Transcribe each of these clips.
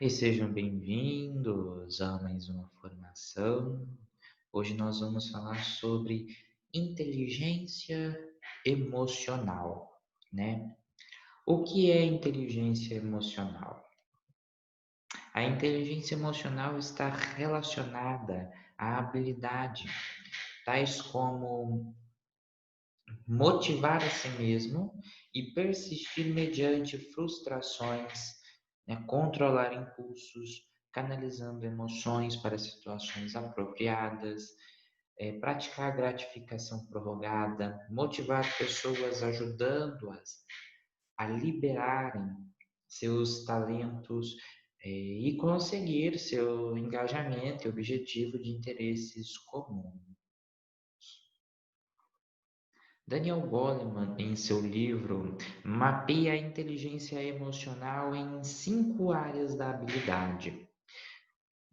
E sejam bem-vindos a mais uma formação. Hoje nós vamos falar sobre inteligência emocional, né? O que é inteligência emocional? A inteligência emocional está relacionada à habilidade, tais como motivar a si mesmo e persistir mediante frustrações, né? Controlar impulsos, canalizando emoções para situações apropriadas, praticar gratificação prorrogada, motivar pessoas ajudando-as a liberarem seus talentos e conseguir seu engajamento e objetivo de interesses comuns. Daniel Goleman, em seu livro, mapeia a inteligência emocional em 5 áreas da habilidade.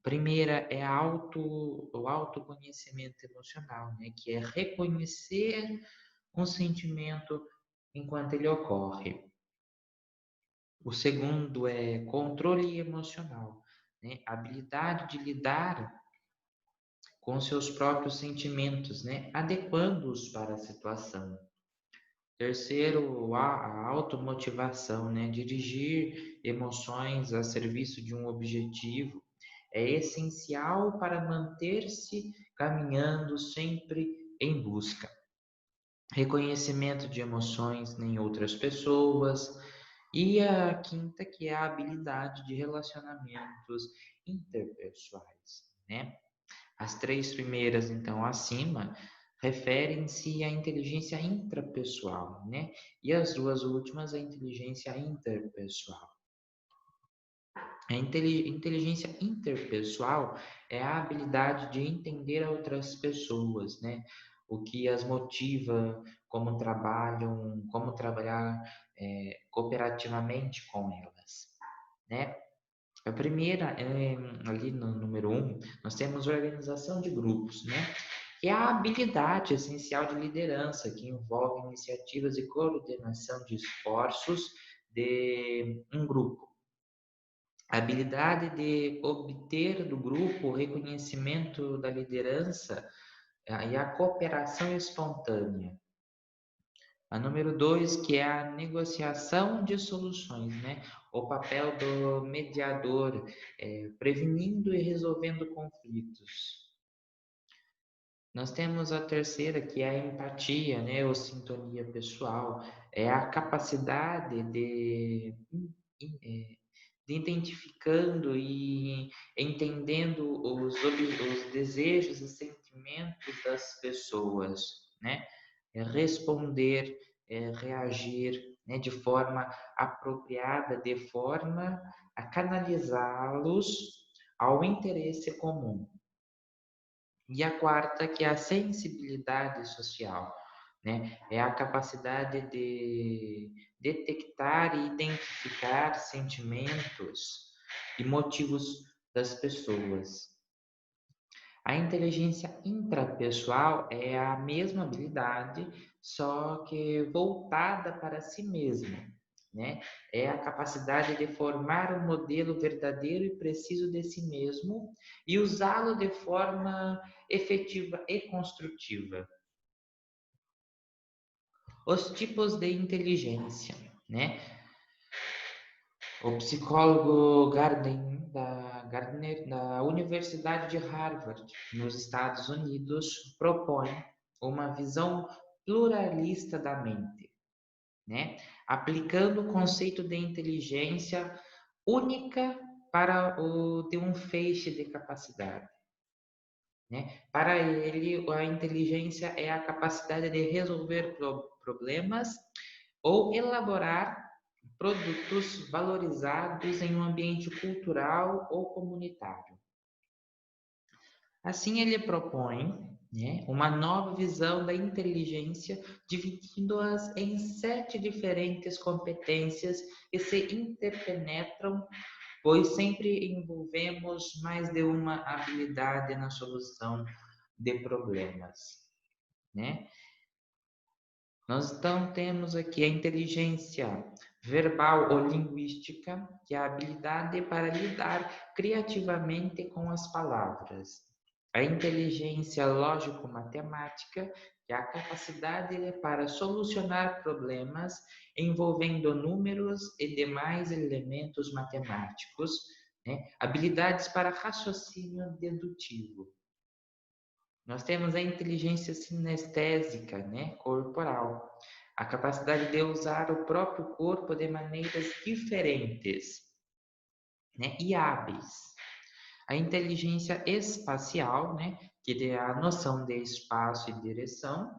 Primeira é o autoconhecimento emocional, né? Que é reconhecer um sentimento enquanto ele ocorre. O segundo é controle emocional, né? Habilidade de lidar com seus próprios sentimentos, né? Adequando-os para a situação. Terceiro, a automotivação, né? Dirigir emoções a serviço de um objetivo é essencial para manter-se caminhando sempre em busca. Reconhecimento de emoções em outras pessoas. E a quinta, que é a habilidade de relacionamentos interpessoais, né? As três primeiras, então, acima, referem-se à inteligência intrapessoal, né? E as duas últimas, à inteligência interpessoal. A inteligência interpessoal é a habilidade de entender outras pessoas, né? O que as motiva, como trabalham, como trabalhar cooperativamente com elas, né? A primeira, ali no número 1, nós temos organização de grupos, né? Que é a habilidade essencial de liderança, que envolve iniciativas e coordenação de esforços de um grupo. A habilidade de obter do grupo o reconhecimento da liderança e a cooperação espontânea. A número 2, que é a negociação de soluções, né? O papel do mediador, prevenindo e resolvendo conflitos. Nós temos a terceira, que é a empatia, né? Ou sintonia pessoal. É a capacidade de identificando e entendendo os desejos e sentimentos das pessoas, né? Responder, reagir, né, de forma apropriada, de forma a canalizá-los ao interesse comum. E a quarta, que é a sensibilidade social, né? É a capacidade de detectar e identificar sentimentos e motivos das pessoas. A inteligência intrapessoal é a mesma habilidade, só que voltada para si mesmo, né? É a capacidade de formar um modelo verdadeiro e preciso de si mesmo e usá-lo de forma efetiva e construtiva. Os tipos de inteligência, né? O psicólogo Gardner, da Universidade de Harvard, nos Estados Unidos, propõe uma visão pluralista da mente, né? Aplicando o conceito de inteligência única para o de um feixe de capacidade, né? Para ele, a inteligência é a capacidade de resolver problemas ou elaborar produtos valorizados em um ambiente cultural ou comunitário. Assim, ele propõe, né, uma nova visão da inteligência, dividindo-as em 7 diferentes competências que se interpenetram, pois sempre envolvemos mais de uma habilidade na solução de problemas, né? Nós então temos aqui a inteligência verbal ou linguística, que é a habilidade para lidar criativamente com as palavras. A inteligência lógico-matemática, que é a capacidade para solucionar problemas envolvendo números e demais elementos matemáticos, né? Habilidades para raciocínio dedutivo. Nós temos a inteligência sinestésica, né, corporal, a capacidade de usar o próprio corpo de maneiras diferentes, né, e hábeis. A inteligência espacial, né, que é a noção de espaço e direção,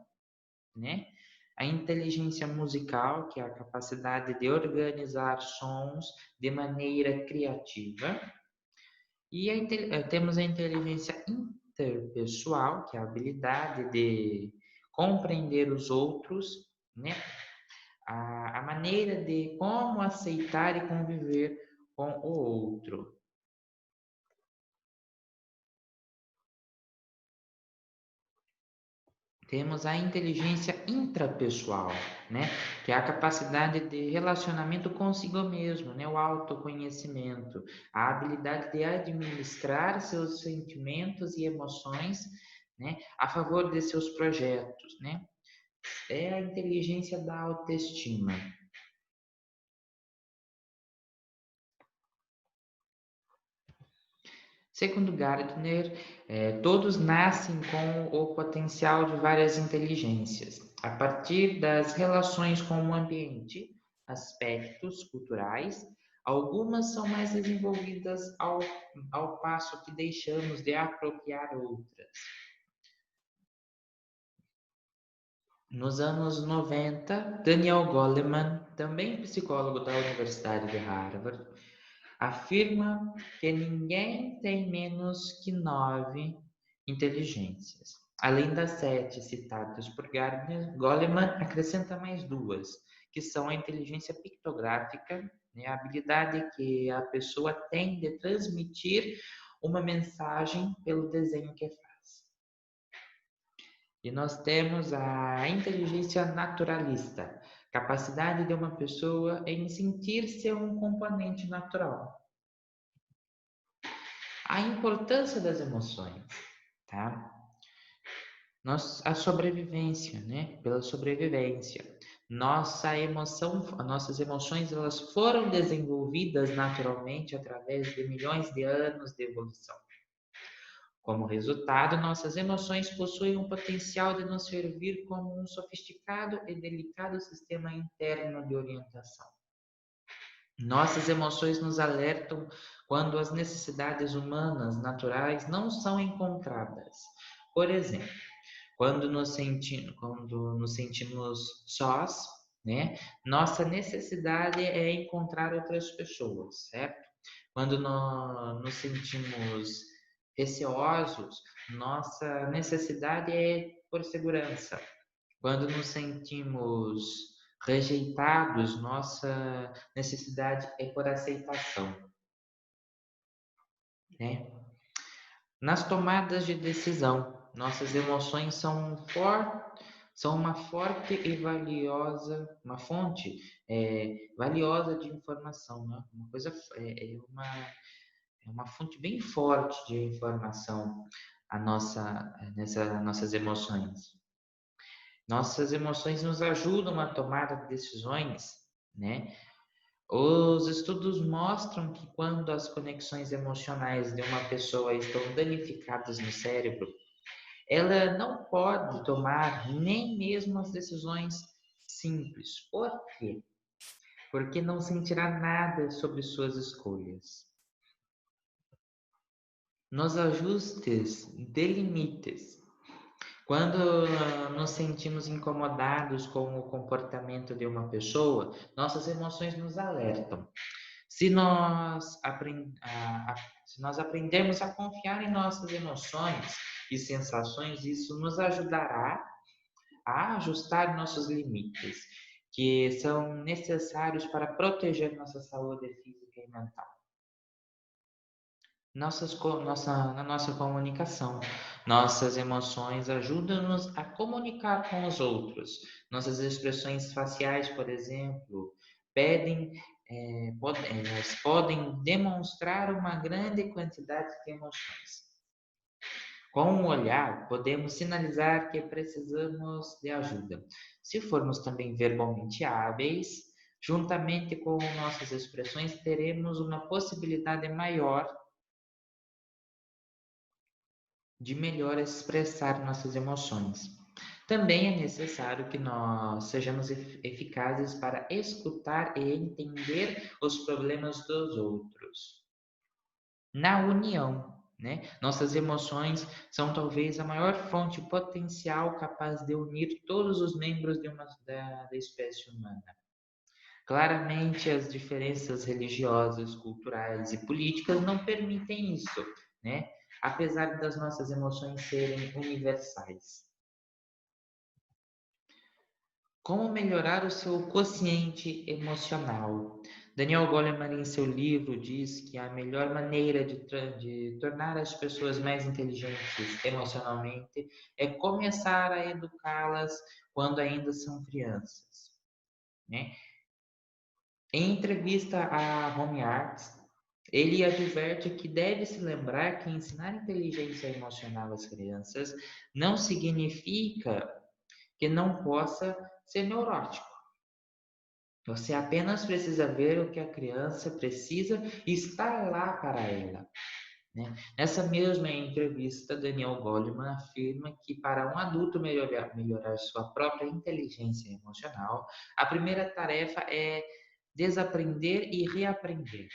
né? A inteligência musical, que é a capacidade de organizar sons de maneira criativa. E temos a inteligência interpessoal, que é a habilidade de compreender os outros, né? A maneira de como aceitar e conviver com o outro. Temos a inteligência intrapessoal, né? Que é a capacidade de relacionamento consigo mesmo, né? O autoconhecimento, a habilidade de administrar seus sentimentos e emoções, né? A favor de seus projetos, né? É a inteligência da autoestima. Segundo Gardner, todos nascem com o potencial de várias inteligências, a partir das relações com o ambiente, aspectos culturais. Algumas são mais desenvolvidas ao passo que deixamos de apropriar outras. Nos anos 90, Daniel Goleman, também psicólogo da Universidade de Harvard, afirma que ninguém tem menos que 9 inteligências. Além das 7 citadas por Gardner, Goleman acrescenta mais duas, que são a inteligência pictográfica, né, a habilidade que a pessoa tem de transmitir uma mensagem pelo desenho que faz. E nós temos a inteligência naturalista, capacidade de uma pessoa em sentir-se um componente natural. A importância das emoções, tá? A sobrevivência, né? Pela sobrevivência. Nossas emoções, elas foram desenvolvidas naturalmente através de milhões de anos de evolução. Como resultado, nossas emoções possuem um potencial de nos servir como um sofisticado e delicado sistema interno de orientação. Nossas emoções nos alertam quando as necessidades humanas naturais não são encontradas. Por exemplo, quando nos sentimos sós, né? Nossa necessidade é encontrar outras pessoas, certo? Quando nós nos sentimos receosos, nossa necessidade é por segurança. Quando nos sentimos rejeitados, nossa necessidade é por aceitação, né? Nas tomadas de decisão, nossas emoções são uma forte e valiosa, uma fonte valiosa de informação, né? Uma coisa é uma fonte bem forte de informação nossas emoções. Nossas emoções nos ajudam a tomar decisões, né? Os estudos mostram que quando as conexões emocionais de uma pessoa estão danificadas no cérebro, ela não pode tomar nem mesmo as decisões simples. Por quê? Porque não sentirá nada sobre suas escolhas. Nos ajustes de limites, quando nos sentimos incomodados com o comportamento de uma pessoa, nossas emoções nos alertam. Se nós, se nós aprendermos a confiar em nossas emoções e sensações, isso nos ajudará a ajustar nossos limites, que são necessários para proteger nossa saúde física e mental. Na nossa comunicação. Nossas emoções ajudam-nos a comunicar com os outros. Nossas expressões faciais, por exemplo, elas podem demonstrar uma grande quantidade de emoções. Com um olhar, podemos sinalizar que precisamos de ajuda. Se formos também verbalmente hábeis, juntamente com nossas expressões, teremos uma possibilidade maior de melhor expressar nossas emoções. Também é necessário que nós sejamos eficazes para escutar e entender os problemas dos outros. Na união, né? Nossas emoções são talvez a maior fonte potencial capaz de unir todos os membros da espécie humana. Claramente, as diferenças religiosas, culturais e políticas não permitem isso, né? Apesar das nossas emoções serem universais. Como melhorar o seu quociente emocional? Daniel Goleman, em seu livro, diz que a melhor maneira de tornar as pessoas mais inteligentes emocionalmente é começar a educá-las quando ainda são crianças, né? Em entrevista a Home Arts, ele adverte que deve-se lembrar que ensinar inteligência emocional às crianças não significa que não possa ser neurótico. Você apenas precisa ver o que a criança precisa e estar lá para ela, né? Nessa mesma entrevista, Daniel Goleman afirma que para um adulto melhorar sua própria inteligência emocional, a primeira tarefa é desaprender e reaprender,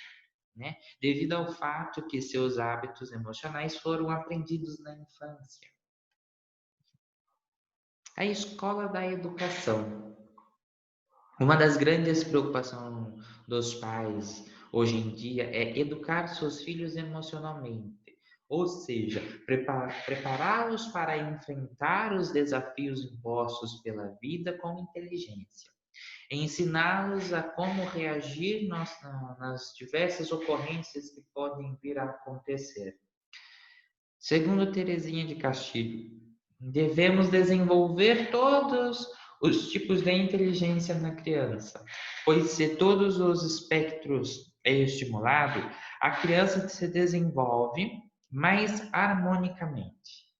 né? Devido ao fato que seus hábitos emocionais foram aprendidos na infância. A escola da educação. Uma das grandes preocupações dos pais hoje em dia é educar seus filhos emocionalmente, ou seja, prepará-los para enfrentar os desafios impostos pela vida com inteligência, ensiná-los a como reagir nas diversas ocorrências que podem vir a acontecer. Segundo Teresinha de Castilho, devemos desenvolver todos os tipos de inteligência na criança, pois se todos os espectros é estimulado, a criança se desenvolve mais harmonicamente,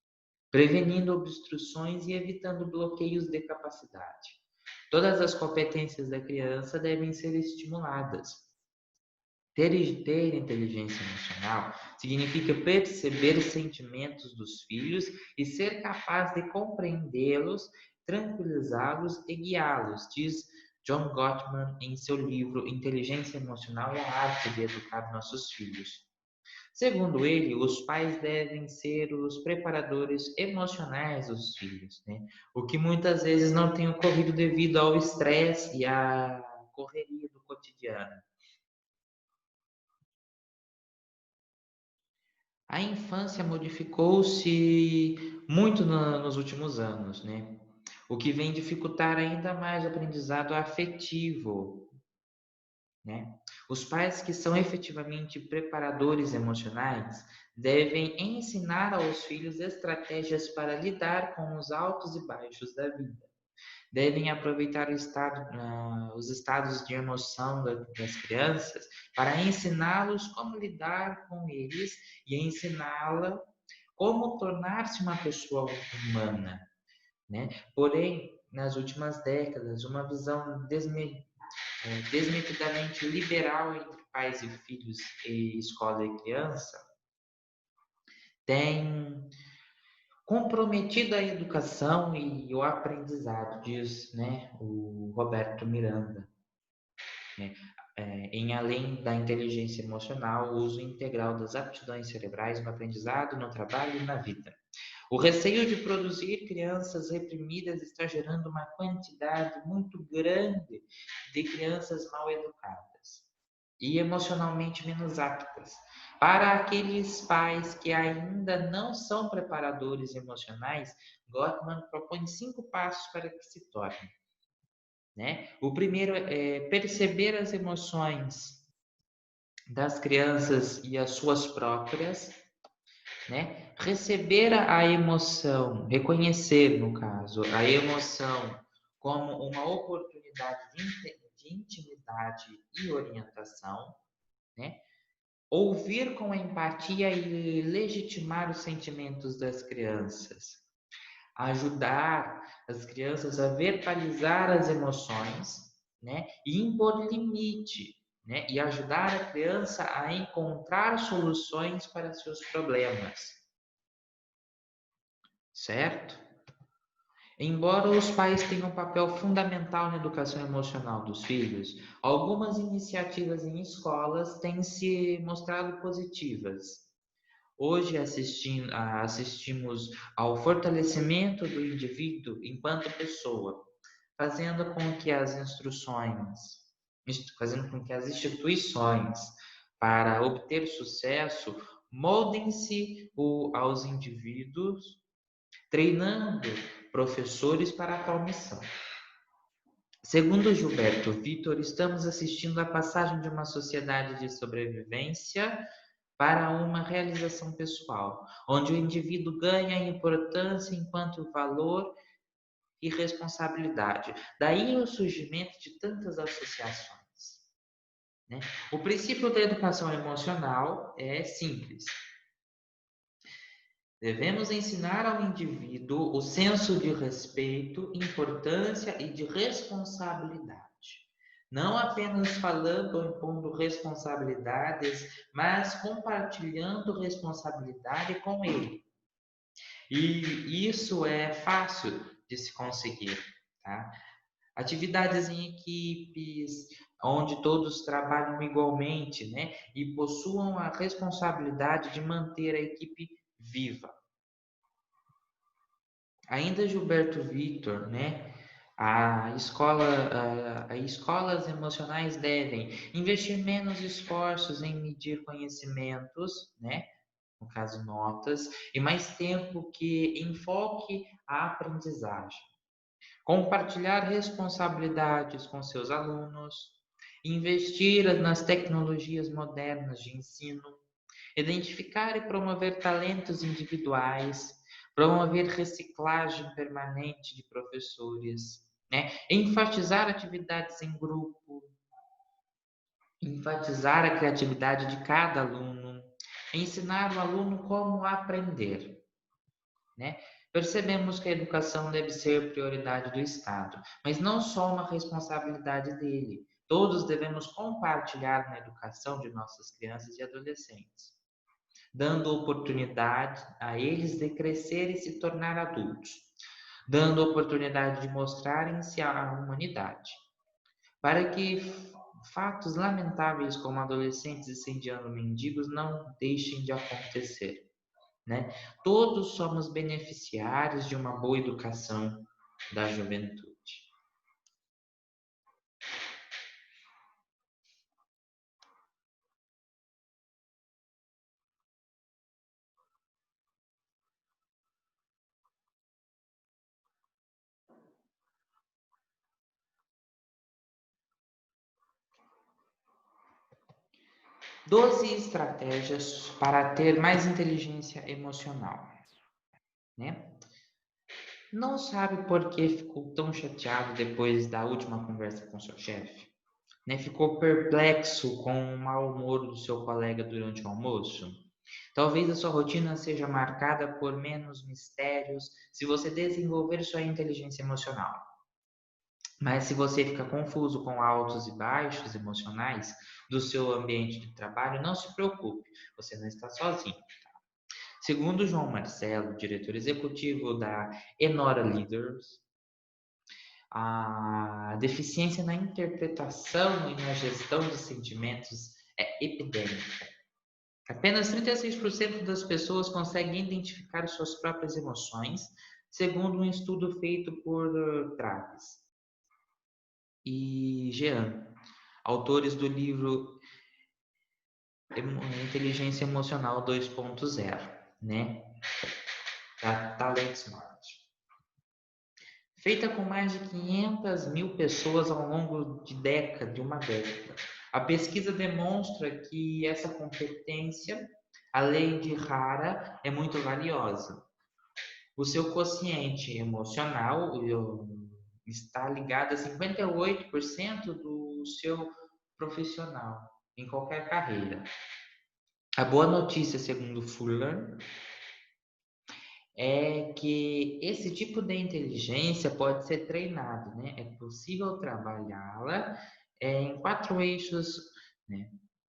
prevenindo obstruções e evitando bloqueios de capacidade. Todas as competências da criança devem ser estimuladas. Ter inteligência emocional significa perceber os sentimentos dos filhos e ser capaz de compreendê-los, tranquilizá-los e guiá-los, diz John Gottman em seu livro Inteligência Emocional e a Arte de Educar Nossos Filhos. Segundo ele, os pais devem ser os preparadores emocionais dos filhos, né? O que muitas vezes não tem ocorrido devido ao estresse e à correria do cotidiano. A infância modificou-se muito nos últimos anos, né? O que vem dificultar ainda mais o aprendizado afetivo, né? Os pais que são efetivamente preparadores emocionais devem ensinar aos filhos estratégias para lidar com os altos e baixos da vida. Devem aproveitar os estados de emoção das crianças para ensiná-los como lidar com eles e ensiná-la como tornar-se uma pessoa humana, né? Porém, nas últimas décadas, uma visão desmedidamente liberal entre pais e filhos e escola e criança tem comprometido a educação e o aprendizado, diz, né, o Roberto Miranda, né? Em além da inteligência emocional, o uso integral das aptidões cerebrais no aprendizado, no trabalho e na vida. O receio de produzir crianças reprimidas está gerando uma quantidade muito grande de crianças mal educadas e emocionalmente menos aptas. Para aqueles pais que ainda não são preparadores emocionais, Gottman propõe 5 passos para que se tornem, né? O primeiro é perceber as emoções das crianças e as suas próprias, né? Receber a emoção, reconhecer, no caso, a emoção como uma oportunidade de de intimidade e orientação, né? Ouvir com empatia e legitimar os sentimentos das crianças. Ajudar as crianças a verbalizar as emoções, né? E impor limite, né? E ajudar a criança a encontrar soluções para seus problemas, certo? Embora os pais tenham um papel fundamental na educação emocional dos filhos, algumas iniciativas em escolas têm se mostrado positivas. Hoje assistimos ao fortalecimento do indivíduo enquanto pessoa, fazendo com que as instituições para obter sucesso moldem-se aos indivíduos, treinando professores para a tal missão. Segundo Gilberto Vitor, estamos assistindo à passagem de uma sociedade de sobrevivência para uma realização pessoal, onde o indivíduo ganha importância enquanto valor e responsabilidade. Daí o surgimento de tantas associações, né? O princípio da educação emocional é simples. Devemos ensinar ao indivíduo o senso de respeito, importância e de responsabilidade. Não apenas falando ou impondo responsabilidades, mas compartilhando responsabilidade com ele. E isso é fácil de se conseguir, tá? Atividades em equipes, onde todos trabalham igualmente, né? E possuam a responsabilidade de manter a equipe viva. Ainda Gilberto Vitor, né? As escolas emocionais devem investir menos esforços em medir conhecimentos, né? No caso, notas, e mais tempo que enfoque a aprendizagem. Compartilhar responsabilidades com seus alunos, investir nas tecnologias modernas de ensino, identificar e promover talentos individuais, promover reciclagem permanente de professores, né? Enfatizar atividades em grupo, enfatizar a criatividade de cada aluno, ensinar o aluno como aprender, né? Percebemos que a educação deve ser prioridade do Estado, mas não só uma responsabilidade dele. Todos devemos compartilhar na educação de nossas crianças e adolescentes, dando oportunidade a eles de crescer e se tornar adultos, dando oportunidade de mostrarem-se à humanidade, para que fatos lamentáveis como adolescentes incendiando mendigos não deixem de acontecer, né? Todos somos beneficiários de uma boa educação da juventude. Doze estratégias para ter mais inteligência emocional, né? Não sabe por que ficou tão chateado depois da última conversa com seu chefe? Né? Ficou perplexo com o mau humor do seu colega durante o almoço? Talvez a sua rotina seja marcada por menos mistérios se você desenvolver sua inteligência emocional. Mas se você fica confuso com altos e baixos emocionais do seu ambiente de trabalho, não se preocupe, você não está sozinho. Segundo João Marcelo, diretor executivo da Enora Leaders, a deficiência na interpretação e na gestão de sentimentos é epidêmica. Apenas 36% das pessoas conseguem identificar suas próprias emoções, segundo um estudo feito por Travis e Jean, autores do livro Inteligência Emocional 2.0, né? Da Talent Smart. Feita com mais de 500 mil pessoas ao longo de uma década. A pesquisa demonstra que essa competência, além de rara, é muito valiosa. O seu quociente emocional está ligado a 58% do seu profissional, em qualquer carreira. A boa notícia, segundo Fuller, é que esse tipo de inteligência pode ser treinado, né? É possível trabalhá-la em 4 eixos, né?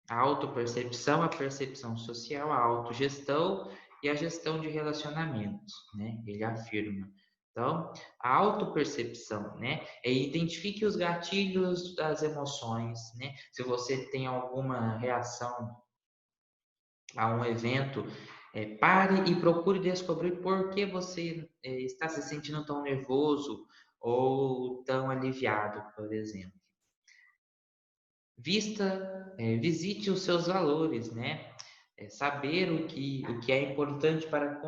A autopercepção, a percepção social, a autogestão e a gestão de relacionamentos, né? Ele afirma. Então, a autopercepção, né? Identifique os gatilhos das emoções, né? Se você tem alguma reação a um evento, pare e procure descobrir por que você está se sentindo tão nervoso ou tão aliviado, por exemplo. Visite os seus valores, né? Saber o que é importante para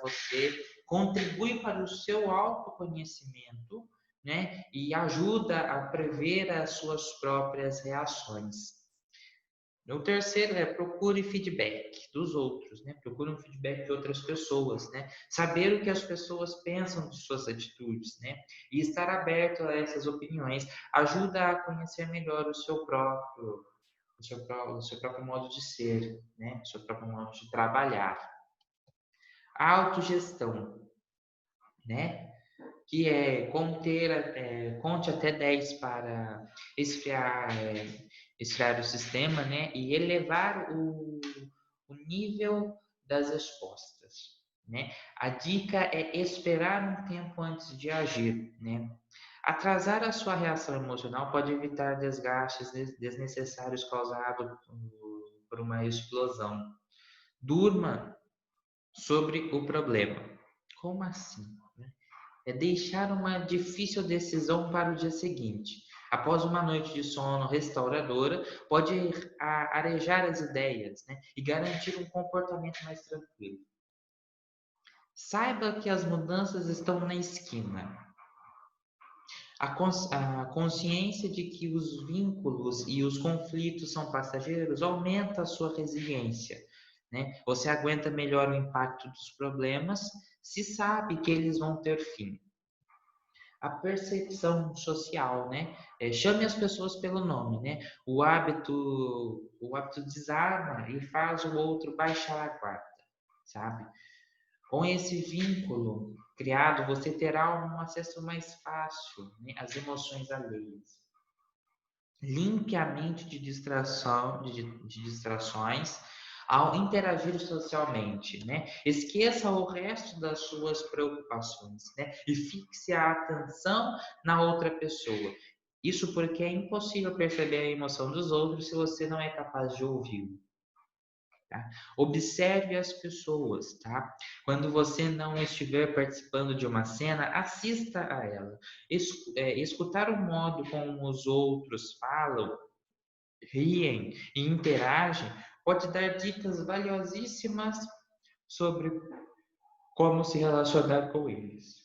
você contribui para o seu autoconhecimento, né? E ajuda a prever as suas próprias reações. O terceiro é procure feedback dos outros, né? Procure um feedback de outras pessoas, né? Saber o que as pessoas pensam de suas atitudes, né? E estar aberto a essas opiniões ajuda a conhecer melhor o seu próprio modo de ser, né? O seu próprio modo de trabalhar. A autogestão, né? Que é conte até 10 para esfriar o sistema, né? E elevar o nível das respostas, né? A dica é esperar um tempo antes de agir, né? Atrasar a sua reação emocional pode evitar desgastes desnecessários causados por uma explosão. Durma sobre o problema. Como assim? É deixar uma difícil decisão para o dia seguinte. Após uma noite de sono restauradora, pode arejar as ideias, né? E garantir um comportamento mais tranquilo. Saiba que as mudanças estão na esquina. A consciência de que os vínculos e os conflitos são passageiros aumenta a sua resiliência, né? Você aguenta melhor o impacto dos problemas se sabe que eles vão ter fim. A percepção social, né? Chame as pessoas pelo nome, né? O hábito desarma e faz o outro baixar a guarda, sabe? Com esse vínculo criado, você terá um acesso mais fácil, né, às emoções alheias. Limpe a mente de distrações ao interagir socialmente, né? Esqueça o resto das suas preocupações, né? E fixe a atenção na outra pessoa. Isso porque é impossível perceber a emoção dos outros se você não é capaz de ouvi-lo. Tá? Observe as pessoas, tá? Quando você não estiver participando de uma cena, assista a ela. Escutar o modo como os outros falam, riem e interagem pode dar dicas valiosíssimas sobre como se relacionar com eles.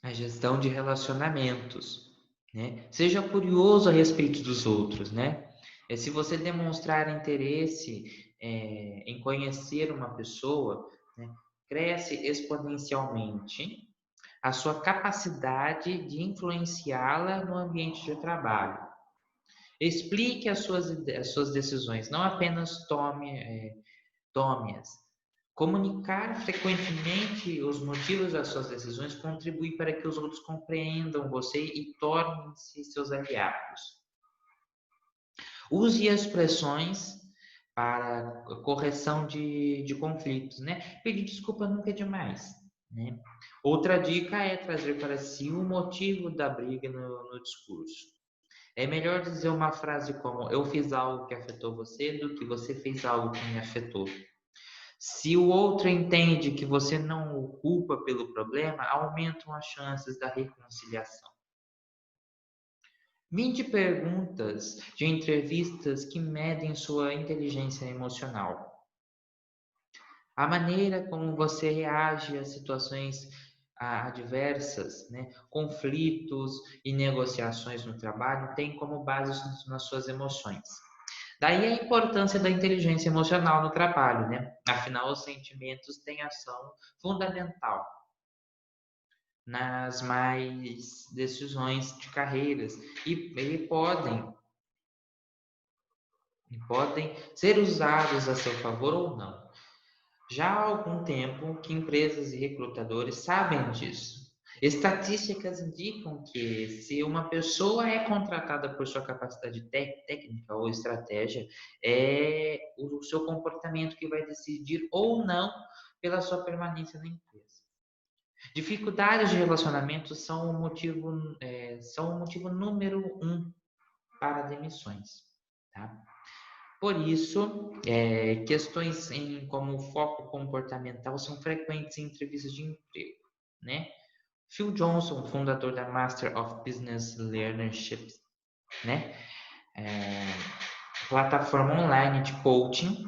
A gestão de relacionamentos, né? Seja curioso a respeito dos outros, né? Se você demonstrar interesse em conhecer uma pessoa, né, cresce exponencialmente a sua capacidade de influenciá-la no ambiente de trabalho. Explique as suas decisões, não apenas tome-as. Comunicar frequentemente os motivos das suas decisões contribui para que os outros compreendam você e tornem-se seus aliados. Use expressões para correção de conflitos, né? Pedir desculpa nunca é demais, né? Outra dica é trazer para si o motivo da briga no discurso. É melhor dizer uma frase como eu fiz algo que afetou você do que você fez algo que me afetou. Se o outro entende que você não o culpa pelo problema, aumentam as chances da reconciliação. 20 perguntas de entrevistas que medem sua inteligência emocional. A maneira como você reage a situações adversas, né? Conflitos e negociações no trabalho tem como base nas suas emoções. Daí a importância da inteligência emocional no trabalho, né? Afinal, os sentimentos têm ação fundamental nas mais decisões de carreiras e podem ser usados a seu favor ou não. Já há algum tempo que empresas e recrutadores sabem disso. Estatísticas indicam que se uma pessoa é contratada por sua capacidade técnica ou estratégia, é o seu comportamento que vai decidir ou não pela sua permanência na empresa. Dificuldades de relacionamento são o motivo número 1 para demissões, tá? Por isso, questões como foco comportamental são frequentes em entrevistas de emprego, né? Phil Johnson, fundador da Master of Business Leadership, né? Plataforma online de coaching,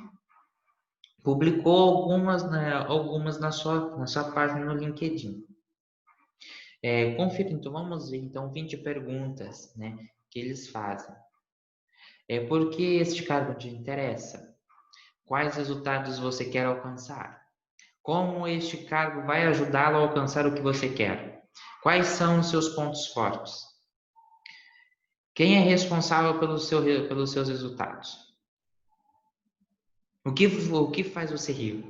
publicou algumas na sua página no LinkedIn. Confira, então, vamos ver então 20 perguntas, né, que eles fazem. Por que este cargo te interessa? Quais resultados você quer alcançar? Como este cargo vai ajudá-lo a alcançar o que você quer? Quais são os seus pontos fortes? Quem é responsável pelos seus resultados? O que faz você rir?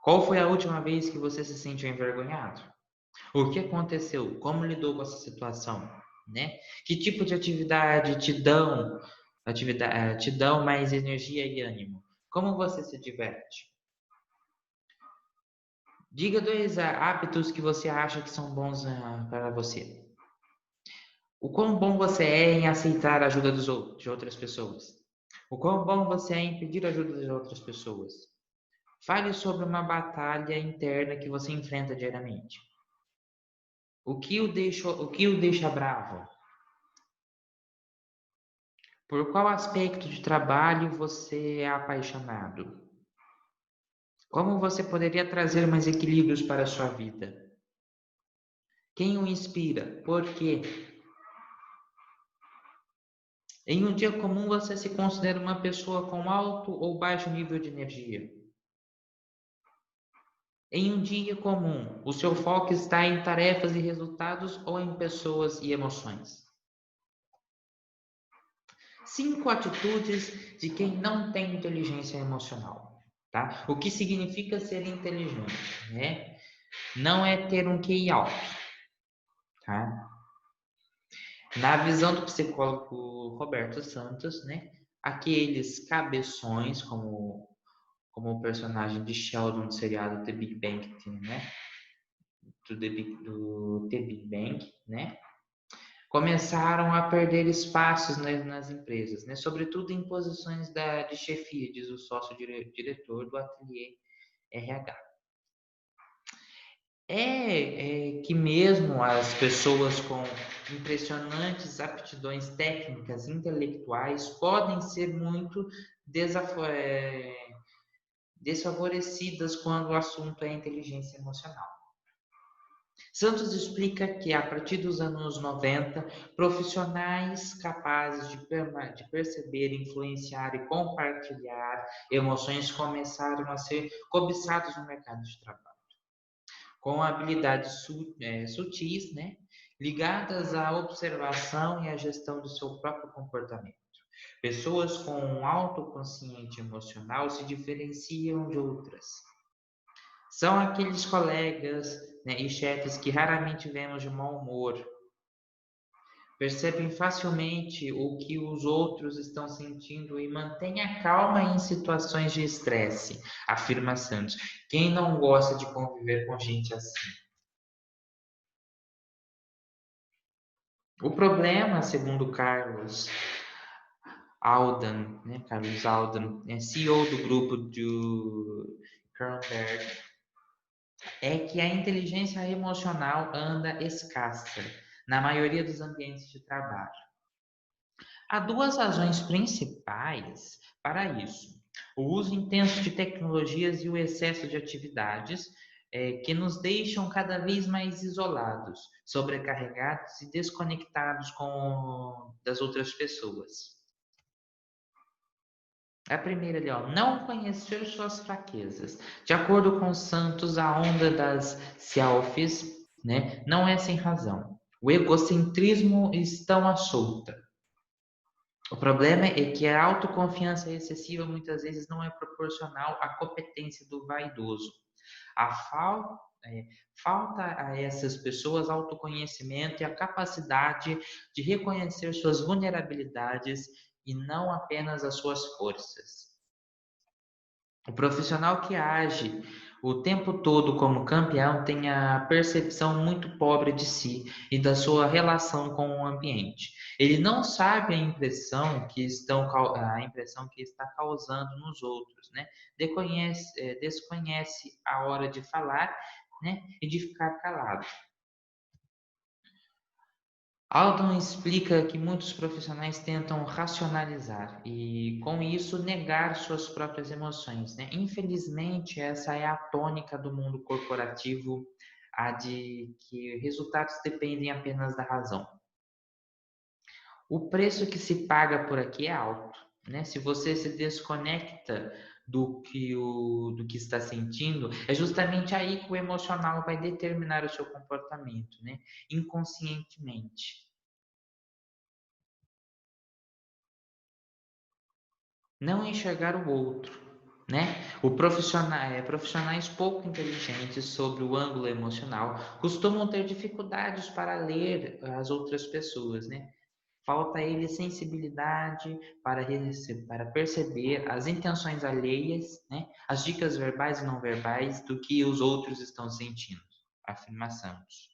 Qual foi a última vez que você se sentiu envergonhado? O que aconteceu? Como lidou com essa situação? Né? Que tipo de atividade te dão mais energia e ânimo? Como você se diverte? Diga 2 hábitos que você acha que são bons para você. O quão bom você é em aceitar a ajuda de outras pessoas. O quão bom você é em pedir ajuda de outras pessoas. Fale sobre uma batalha interna que você enfrenta diariamente. O que o deixa bravo? Por qual aspecto de trabalho você é apaixonado? Como você poderia trazer mais equilíbrios para a sua vida? Quem o inspira? Por quê? Em um dia comum, você se considera uma pessoa com alto ou baixo nível de energia? Em um dia comum, o seu foco está em tarefas e resultados ou em pessoas e emoções? 5 atitudes de quem não tem inteligência emocional, tá? O que significa ser inteligente, né? Não é ter um QI alto, tá? Na visão do psicólogo Roberto Santos, né? Aqueles cabeções, como o personagem de Sheldon do seriado The Big Bang Theory, né? Do The Big Bang, né? Começaram a perder espaços nas empresas, né? Sobretudo em posições de chefia, diz o sócio-diretor do ateliê RH. Que mesmo as pessoas com impressionantes aptidões técnicas, intelectuais, podem ser muito desfavorecidas quando o assunto é inteligência emocional. Santos explica que, a partir dos anos 90, profissionais capazes de perceber, influenciar e compartilhar emoções começaram a ser cobiçados no mercado de trabalho. Com habilidades sutis, né, ligadas à observação e à gestão do seu próprio comportamento. Pessoas com um autoconsciente emocional se diferenciam de outras. São aqueles colegas, né, e chefes que raramente vemos de mau humor. Percebem facilmente o que os outros estão sentindo e mantêm a calma em situações de estresse, afirma Santos. Quem não gosta de conviver com gente assim? O problema, segundo Carlos Aldan, CEO do grupo do Kronberg, é que a inteligência emocional anda escassa na maioria dos ambientes de trabalho. Há 2 razões principais para isso: o uso intenso de tecnologias e o excesso de atividades que nos deixam cada vez mais isolados, sobrecarregados e desconectados das outras pessoas. A primeira ali, ó, não conhecer suas fraquezas. De acordo com Santos, a onda das selfies, né? Não é sem razão. O egocentrismo estão à solta. O problema é que a autoconfiança excessiva muitas vezes não é proporcional à competência do vaidoso. A é, falta a essas pessoas autoconhecimento e a capacidade de reconhecer suas vulnerabilidades e não apenas as suas forças. O profissional que age o tempo todo como campeão tem a percepção muito pobre de si e da sua relação com o ambiente. Ele não sabe a impressão que está causando nos outros, né? Desconhece a hora de falar, né? E de ficar calado. Aldon explica que muitos profissionais tentam racionalizar e, com isso, negar suas próprias emoções, né? Infelizmente, essa é a tônica do mundo corporativo, a de que resultados dependem apenas da razão. O preço que se paga por aqui é alto, né? Se você se desconecta do que está sentindo, é justamente aí que o emocional vai determinar o seu comportamento, né? Inconscientemente. Não enxergar o outro, né? Profissionais pouco inteligentes sobre o ângulo emocional costumam ter dificuldades para ler as outras pessoas, né? Falta a eles sensibilidade para perceber as intenções alheias, né? As dicas verbais e não verbais do que os outros estão sentindo. Afirmações.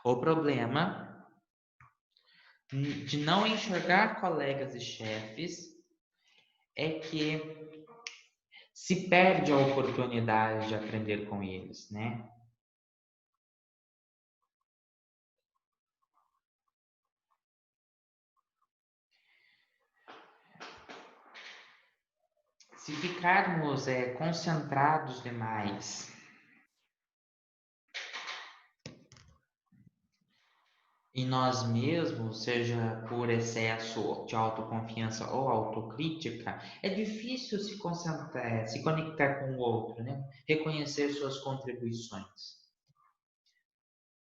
O problema de não enxergar colegas e chefes é que se perde a oportunidade de aprender com eles, né? Se ficarmos concentrados demais em nós mesmos, seja por excesso de autoconfiança ou autocrítica, é difícil se concentrar, se conectar com o outro, né? Reconhecer suas contribuições.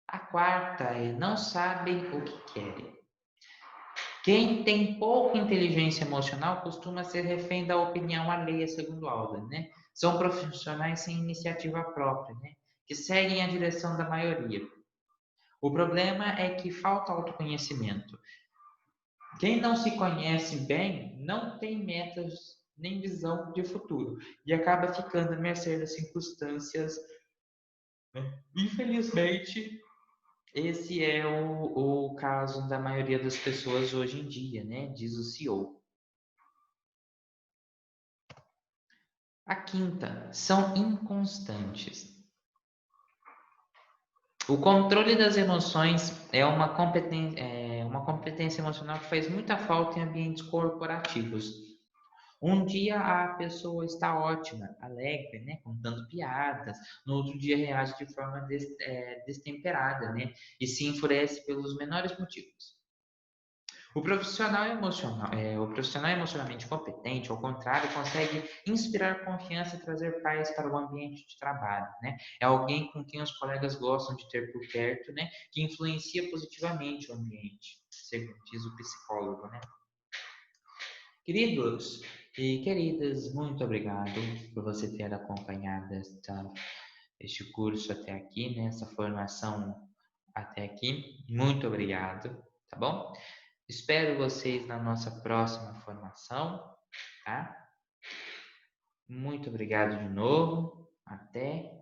A quarta é não sabem o que querem. Quem tem pouca inteligência emocional costuma ser refém da opinião alheia, segundo Alden, né? São profissionais sem iniciativa própria, né? Que seguem a direção da maioria. O problema é que falta autoconhecimento. Quem não se conhece bem não tem metas nem visão de futuro e acaba ficando à mercê das circunstâncias, né? Infelizmente, esse é o caso da maioria das pessoas hoje em dia, né? Diz o CEO. A quinta, são inconstantes. O controle das emoções é uma competência emocional que faz muita falta em ambientes corporativos. Um dia a pessoa está ótima, alegre, né, contando piadas. No outro dia reage de forma destemperada, né, e se enfurece pelos menores motivos. O profissional emocionalmente competente, ao contrário, consegue inspirar confiança e trazer paz para o ambiente de trabalho, né? É alguém com quem os colegas gostam de ter por perto, né? Que influencia positivamente o ambiente, segundo diz o psicólogo, né? Queridos e queridas, muito obrigado por você ter acompanhado este curso até aqui, né? Essa formação até aqui. Muito obrigado, tá bom? Espero vocês na nossa próxima formação, tá? Muito obrigado de novo. Até.